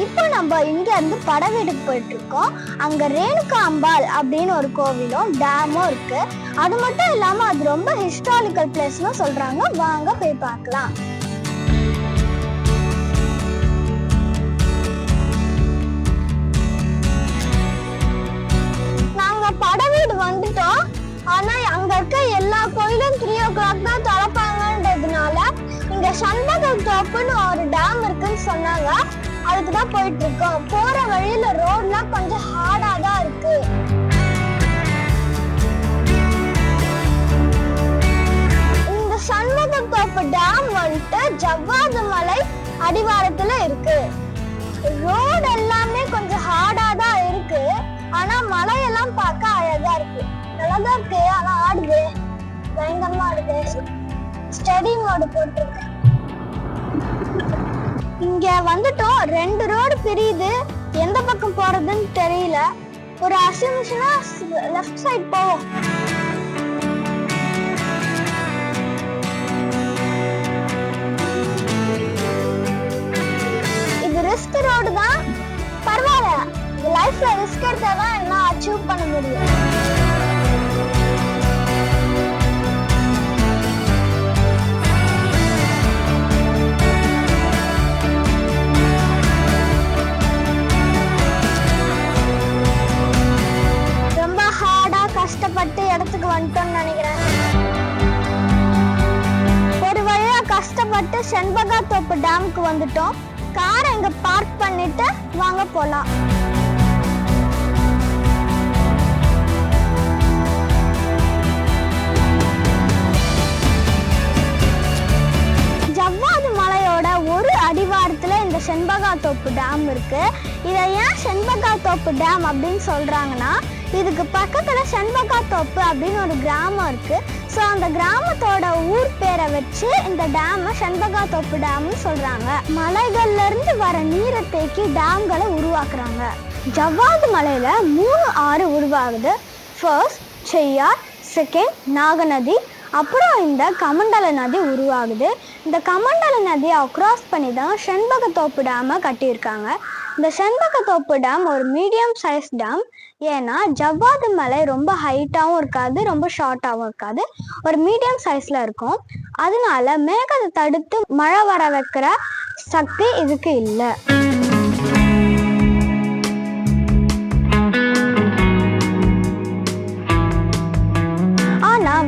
இப்போ நம்ம இங்க இருந்து படவீடுக்கு போயிட்டு இருக்கோம். அங்க ரேணுகா அம்பாள் அப்படின்னு ஒரு கோவிலும் டேமும் இருக்கு. அது மட்டும் இல்லாம அது ரொம்ப ஹிஸ்டாரிக்கல் பிளேஸ்னு சொல்றாங்க. வாங்க போய் பார்க்கலாம். நாங்க படவீடு வந்துட்டோம். ஆனா அங்க இருக்க எல்லா கோயிலும் 3 o'clock தான் திறப்பாங்கன்றதுனால இங்க சண்பகம் தோப்புன்னு ஒரு டேம் இருக்குன்னு சொன்னாங்க. அதுக்கு தான் போயிட்டு இருக்கோம். போற வழியில ரோட்லாம் கொஞ்சம் ஹார்டா தான் இருக்கு. இந்த சண்பகம் தோப்பு டேம் வந்துட்டு ஜவ்வாது மலை அடிவாரத்துல இருக்கு. ரோடு எல்லாமே கொஞ்சம் ஹார்டா தான் இருக்கு. ஆனா மலையெல்லாம் பார்க்க அழகா இருக்கு. நல்லாதான் இருக்கு. ஆனா ஆடுது, பயங்கரமா ஆடுது. ஸ்டடி மோடு போட்டிருக்கு. இங்க வந்துட்டோம். 2 ரோடு பிரியுது. எந்த பக்கம் போறதுன்னு தெரியல. ஒரு அசம்ஷனா லெஃப்ட் சைடு போவோம். இது ரிஸ்க் ரோடு தான். பரவாயில்ல, லைஃப்ல ரிஸ்க் எடுத்தாதான் எல்லாம் அச்சீவ் பண்ண முடியும். ரொம்ப ஹார்டா கஷ்டப்பட்டு இடத்துக்கு வந்துட்டோம்னு நினைக்கிறேன். ஒரு வழியா கஷ்டப்பட்டு செண்பகத்தோப்பு டேமுக்கு வந்துட்டோம். காரை இங்க பார்க் பண்ணிட்டு வாங்க போலாம். ஜவ்வாது மலையோட ஒரு அடிவாரத்துல இந்த செண்பகத்தோப்பு டேம் இருக்கு. இதை ஏன் செண்பகத்தோப்பு டேம் அப்படின்னு சொல்றாங்கன்னா, இதுக்கு பக்கத்துல செண்பகத்தோப்பு அப்படின்னு ஒரு கிராமம் இருக்கு. ஸோ அந்த கிராமத்தோட ஊர் பேரை வச்சு இந்த டேமை செண்பகத்தோப்பு டேம்னு சொல்றாங்க. மலைகள்ல இருந்து வர நீரை தேக்கி டேம்களை உருவாக்குறாங்க. ஜவ்வாது மலையில 3 ஆறு உருவாகுது. ஃபர்ஸ்ட் செய்யார், செகண்ட் நாகநதி, அப்புறம் இந்த கமண்டல நதி உருவாகுது. இந்த கமண்டல நதியை அக்ராஸ் பண்ணி தான் செண்பகத்தோப்பு டேமை கட்டியிருக்காங்க. இந்த செண்பகத்தோப்பு டேம் ஒரு மீடியம் சைஸ் டேம். ஏன்னா ஜவ்வாது மலை ரொம்ப ஹைட்டாகவும் இருக்காது, ரொம்ப ஷார்ட்டாகவும் இருக்காது, ஒரு மீடியம் சைஸில் இருக்கும். அதனால மேகத்தை தடுத்து மழை வர வைக்கிற சக்தி இதுக்கு இல்லை.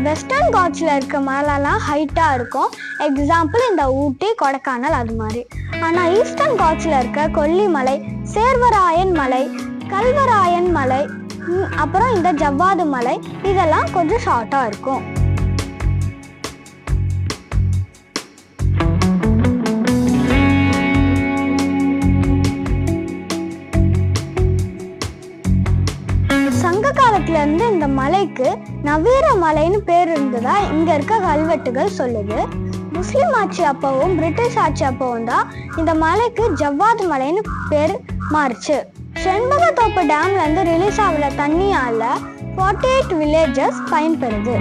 வெஸ்டர்ன் காட்ஸ்ல இருக்க மலைலாம் ஹைட்டா இருக்கும். எக்ஸாம்பிள் இந்த ஊட்டி, கொடைக்கானல் அது மாதிரி. ஆனா ஈஸ்டர்ன் காட்ஸ்ல இருக்க கொல்லிமலை, சேர்வராயன் மலை, கல்வராயன் மலை, அப்புறம் இந்த ஜவ்வாது மலை இதெல்லாம் கொஞ்சம் ஷார்ட்டா இருக்கும். காலத்துல இருந்து இந்த மலைக்கு நவீர மலைன்னு பேர் இருந்ததா இங்க இருக்க கல்வெட்டுகள் சொல்லுது. முஸ்லிம் ஆட்சி அப்பவும் பிரிட்டிஷ் ஆட்சி அப்பவும் தான் இந்த மலைக்கு ஜவ்வாது மலைன்னு பேர் மாறுச்சு. செண்பகத்தோப்பு டேம்ல இருந்து ரிலீஸ் ஆகல தண்ணியால 48 வில்லேஜஸ் பயன்பெறுது.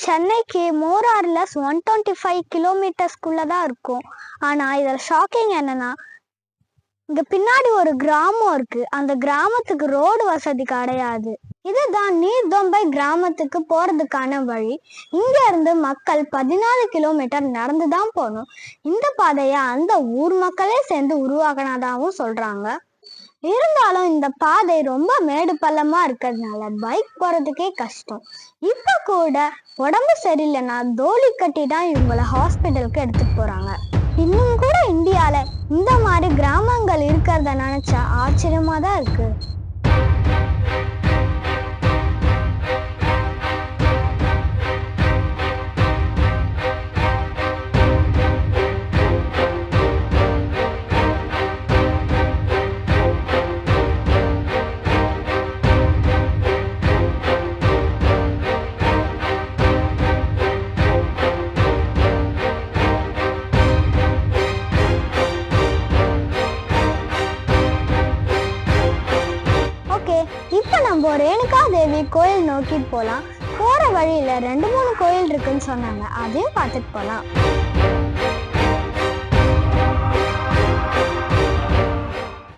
சென்னைக்கு மோரார்லஸ் 125 கிலோமீட்டர்ஸ்குள்ள தான் இருக்கும். ஆனா இதுல ஷாக்கிங் என்னன்னா, இங்க பின்னாடி ஒரு கிராமம் இருக்கு. அந்த கிராமத்துக்கு ரோடு வசதி கிடையாது. இதுதான் நீர்தொம்பை கிராமத்துக்கு போறதுக்கான வழி. இங்க இருந்து மக்கள் 14 கிலோமீட்டர் நடந்துதான் போகணும். இந்த பாதையை அந்த ஊர் மக்களே சேர்ந்து உருவாக்கினதாகவும் சொல்றாங்க. இருந்தாலும் இந்த பாதை ரொம்ப மேடு பள்ளமா இருக்கிறதுனால பைக் போறதுக்கே கஷ்டம். இப்ப கூட உடம்பு சரியில்லைன்னா தோலி கட்டி தான் இவங்களை ஹாஸ்பிட்டலுக்கு எடுத்துட்டு போறாங்க. இன்னும் கூட இந்தியால இந்த மாதிரி கிராமங்கள் இருக்கிறத நினைச்சா ஆச்சரியமா தான் இருக்கு. நம்ம ரேணுகா தேவி கோயில் நோக்கிட்டு போகலாம். போகிற வழியில் 2-3 கோயில் இருக்குன்னு சொன்னாங்க, அதையும் பார்த்துட்டு போகலாம்.